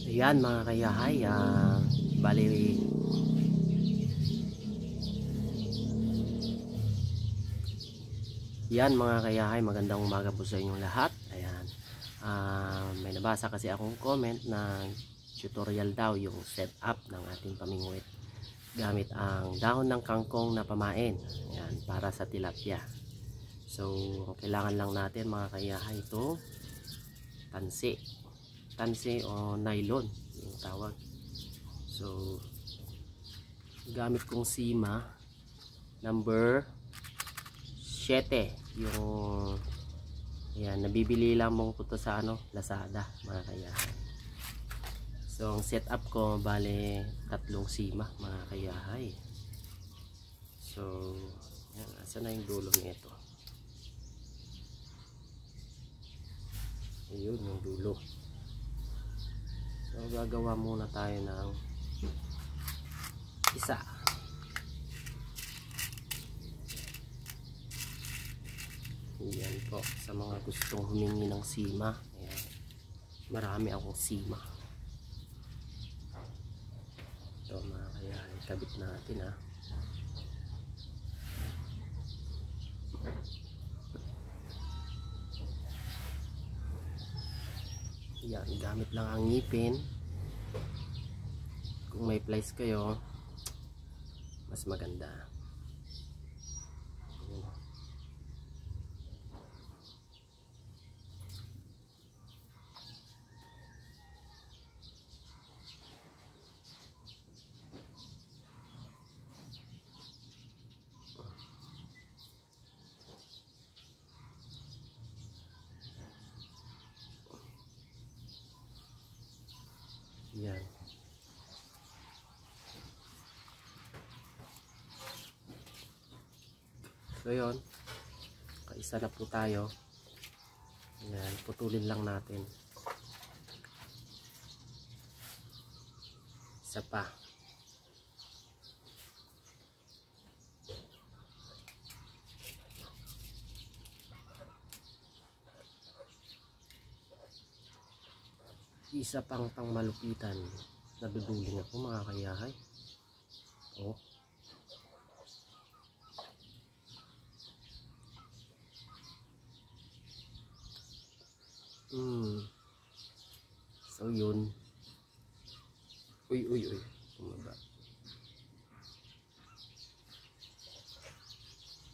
Ayan mga kayahay, bali yan mga kayahay, magandang umaga po sa inyong lahat. Ayan, may nabasa kasi akong comment na tutorial daw yung setup ng ating pamingwit gamit ang dahon ng kangkong na pamain. Ayan, para sa tilapia. So kailangan lang natin mga kayahay ito tansi o nylon yung tawag. So gamit kong sima number 7 yung yan, nabibili lang mo ko to sa Lazada mga kayahay. So ang setup ko bale 3 sima mga kayahay. So yan, asa na yung dulo nito? Ayun yung dulo. So gagawa muna tayo ng isa. Yan po sa mga gustong humingi ng sima. Ayan, marami akong sima. Ito mga kaya ikabit natin Yan, gamit lang ang ngipin. Kung may pliers kayo mas maganda. Yan. So yun, kaisa na po tayo. Yan, putulin lang natin. Isa pa. Isa pang malupitan. Naduduling ako mga kayahay. Oh. So yun. Uy. Tumaba.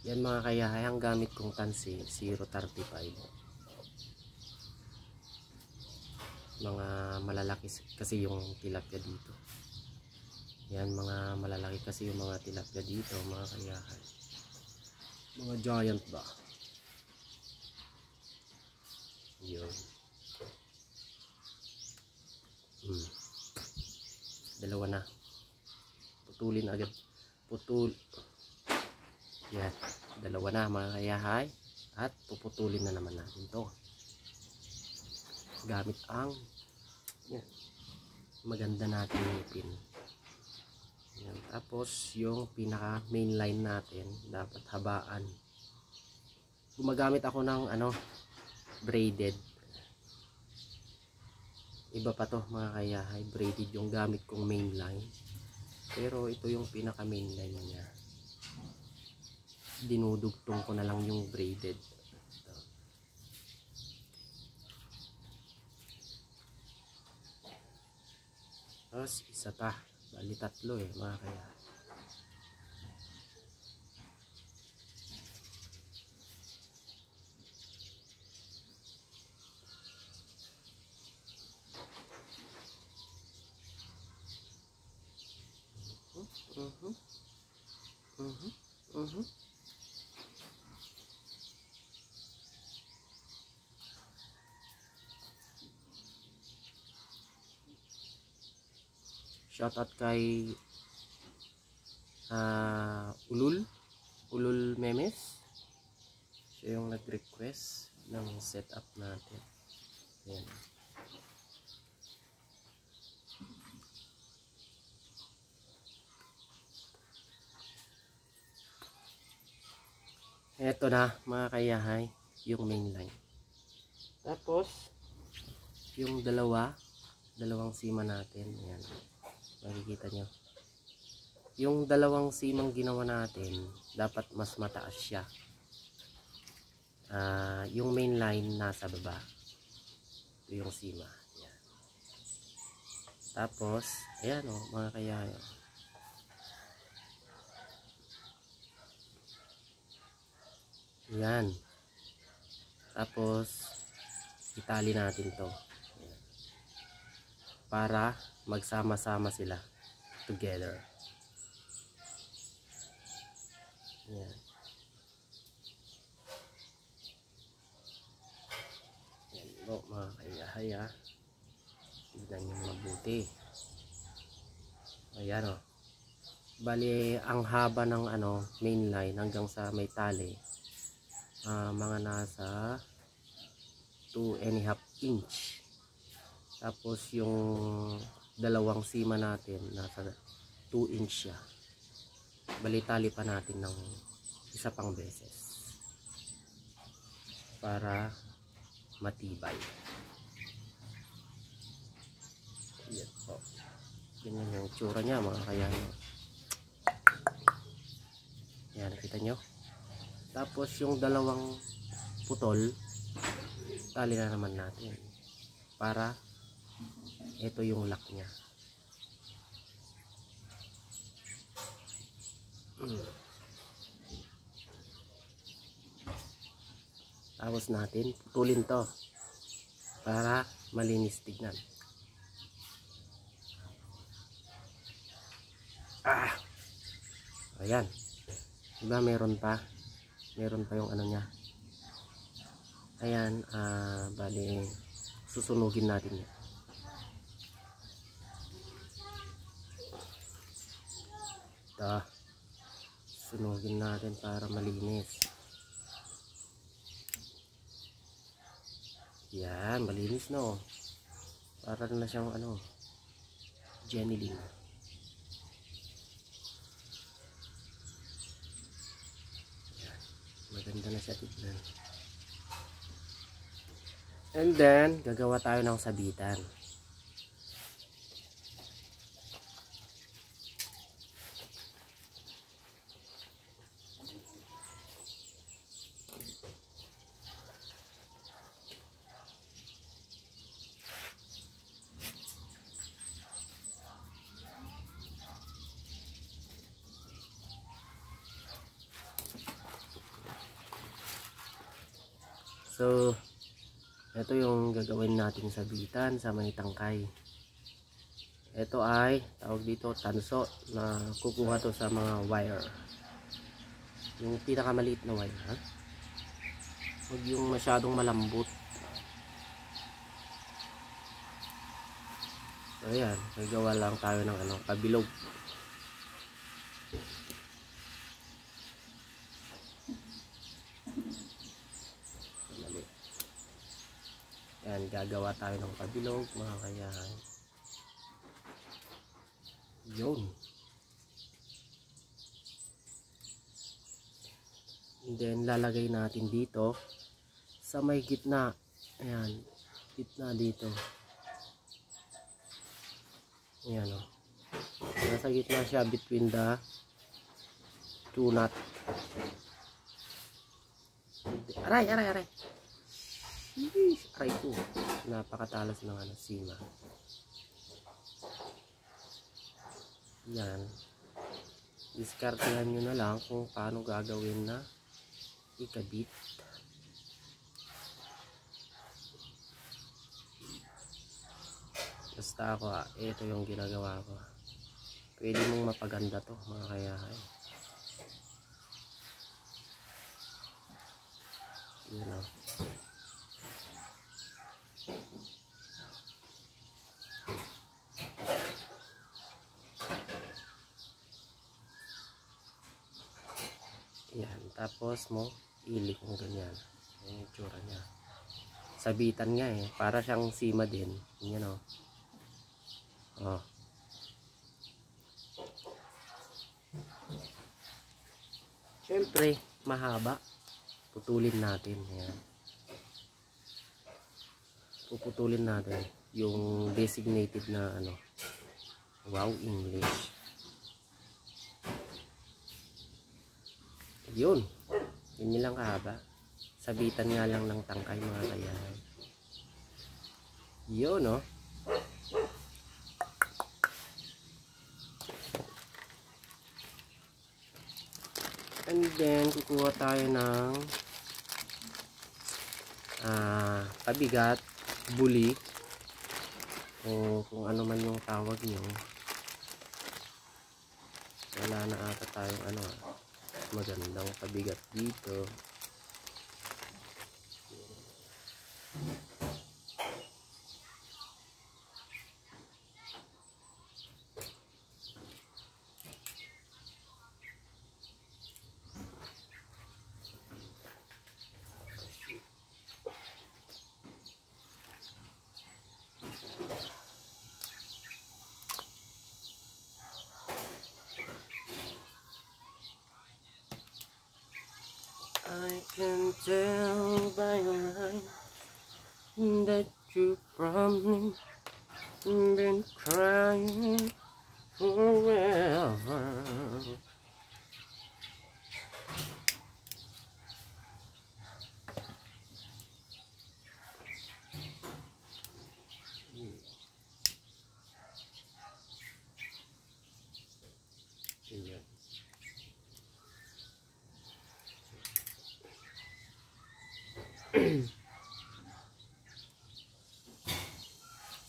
Yan mga kayahay, ang gamit kong tansi 0.35. Mga malalaki kasi yung tilapia dito. Yan, mga malalaki kasi yung mga tilapia dito mga kayahay. Mga giant ba? Yun. Dalawa na. Putulin agad. Yan, dalawa na mga kayahay. At puputulin na naman natin to gamit ang yan, maganda natin ngipin. Yan. Tapos yung pinaka main line natin dapat habaan. Gumagamit ako ng braided. Iba pa to mga kayahay, braided yung gamit kong main line. Pero ito yung pinaka main line niya. Dinudugtong ko na lang yung braided. Tapos isa pa, bali 3 mga kaya. Shoutout kay Ulul Memes. Siya yung nag-request ng setup natin. Ayan. Eto na mga kayahay, yung main line. Tapos yung dalawa dalawang sima natin. Ayan. Makikita nyo. Yung dalawang simang ginawa natin, dapat mas mataas siya. Yung main line nasa baba. Ito yung sima. Ayan. Tapos, ayan o, mga kayayo. Ayan. Tapos, itali natin to. Ayan. Para magsama-sama sila together. Ayan. Ayan po mga kayahay ha. Tignan nyo mabuti. Ayan o. Bali ang haba ng main line hanggang sa may tali. Mga nasa 2.5 inch. Tapos yung dalawang sima natin nasa 2 inch siya. Balitali pa natin ng isa pang beses para matibay. Yan po. Ganyan yung tsura niya mga kayahay. Yan, nakita nyo. Tapos yung dalawang putol, tali na naman natin para ito yung lock nya. Tapos natin putulin to para malinis tignan. Ayan. Diba meron pa yung nya. Ayan, bali susunugin natin yan. Ito, sunugin natin para malinis. Yan, malinis no. Para na siyang Jenny. Maganda na siya tignan. And then gagawa tayo ng sabitan. So, ito yung gagawin natin sabitan sa may tangkay. Ito ay, tawag dito, tanso na kukuha to sa mga wire. Yung pinakamaliit na wire, ha? Huwag yung masyadong malambot. So, ayan, gagawa lang tayo ng kabilog. Ayan, gagawa tayo ng kabilog mga kayahan. Yun. And then lalagay natin dito sa may gitna. Ayan, gitna dito. Ayan o. Nasa gitna siya between the two nut. Aray, aray, aray. Aray ko. Napakatalas ng sima. Yan. Diskartehan nyo na lang kung paano gagawin na ikabit. Basta ako, ito yung ginagawa ko. Pwede mong mapaganda to mga kayahay. Yun o. Yan, tapos mo ilik mo ganyan. Yan yung tsura niya. Sabitan nga para siyang sima din. Yan o. Oh. Siyempre, mahaba. Putulin natin. Yan. Puputulin natin. yung designated na ano. Wow, English. Yun. Yun lang kahaba. Sabitan nga lang ng tangkay mga kayahay. Yun, no? And then, kukuha tayo ng pabigat, buli, o kung ano man yung tawag nyo. Wala na ata tayong ano, magandang pabigat dito. I can tell by your eyes that you probably been crying forever.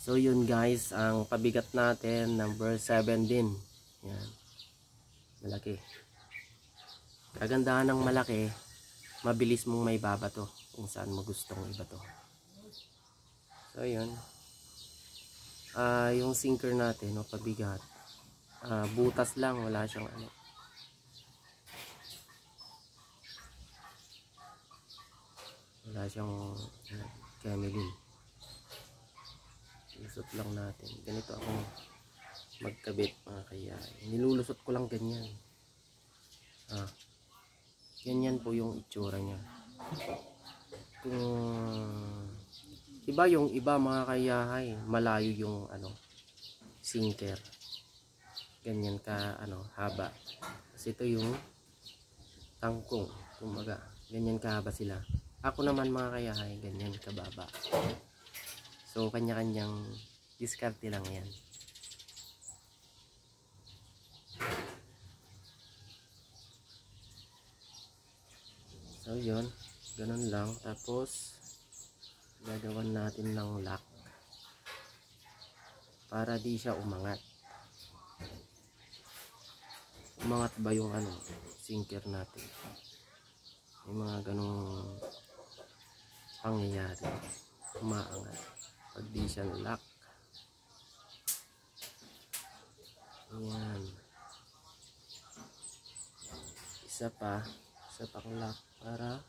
So yun guys, ang pabigat natin number 7 din. Yan. Malaki. Kagandahan ng malaki, mabilis mong may baba to kung saan mo gustong iba to. So yun. Yung sinker natin, no, pabigat. Butas lang, wala siyang ano. Wala siyang camelin. Lusot lang natin. Ganito ako magkabit mga kaya. Nilulusot ko lang ganyan. Ganyan po yung itsura niya. Kung iba yung iba mga kayahay, malayo yung ano sinker. Ganyan ka ano haba. Kasi ito yung tangkong, kumaga. Ganyan kahaba sila. Ako naman mga kayahay, ganyan kababa. So kanya-kanyang diskarte lang yan. So yun, ganun lang. Tapos gagawan natin ng lock para di siya umangat. Umangat ba yung ano sinker natin? May mga ganung pangyayari, umaangat pag di siya lock. Ayan. Isa pang lock para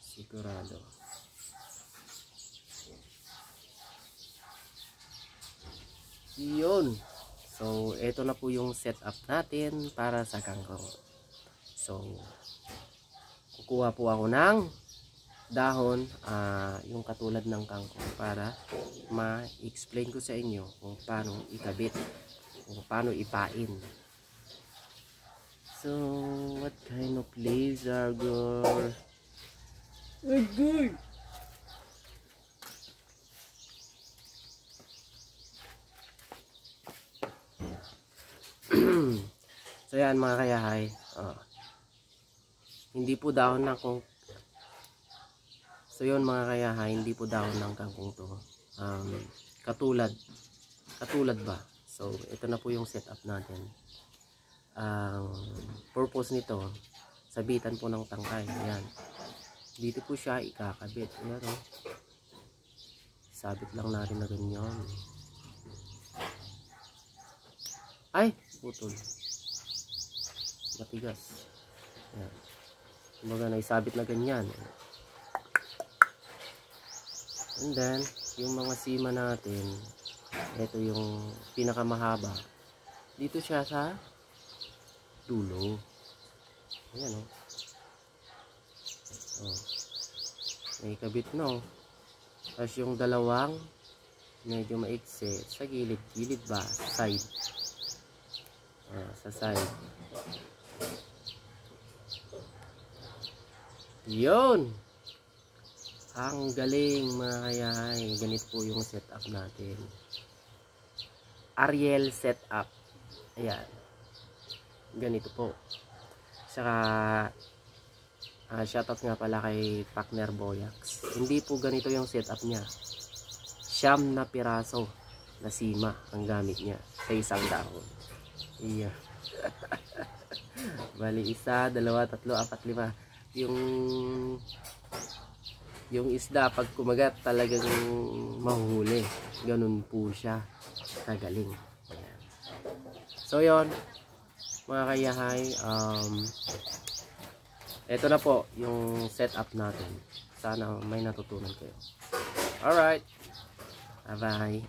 sigurado. Yun. So ito na po yung setup natin para sa kangkong. So kukuha po ako ng dahon, yung katulad ng kangkong, para ma-explain ko sa inyo kung paano ikabit, kung paano ipain. So what kind of laser girl? Good. So yan mga kayahay, hindi po dahon ng kung yun mga kayahay, hindi po dahon ng kangkong to. Katulad ba. So ito na po yung setup natin. Ang purpose nito, sabitan po ng tangkay. Ayan. Dito po siya ikakabit. Ayan, oh. Sabit lang natin na ganyan. Ay, putol. Matigas. Ayan. Kumbaga naisabit na ganyan. And then, yung mga sima natin, ito yung pinakamahaba. Dito siya sa dulo. Ayan, oh. May kabit na, oh. Tapos yung dalawang medyo maiksi. Sa gilid ba? Side. Sa side. Yun! Ang galing mga kayahay. Ganito po yung setup natin. Ariel setup. Ayan. Ganito po. Saka shoutout nga pala kay Partner Boyax. Hindi po ganito yung setup niya. 9 na piraso na sima ang gamit niya sa isang dahon. Iya. Bali 1, 2, 3, 4, 5. Yung isda pag kumagat talagang mahuhuli. Ganun po siya kagaling. Ayan. So yon mga kayahay, ito na po yung setup natin. Sana may natutunan kayo. Alright, bye bye.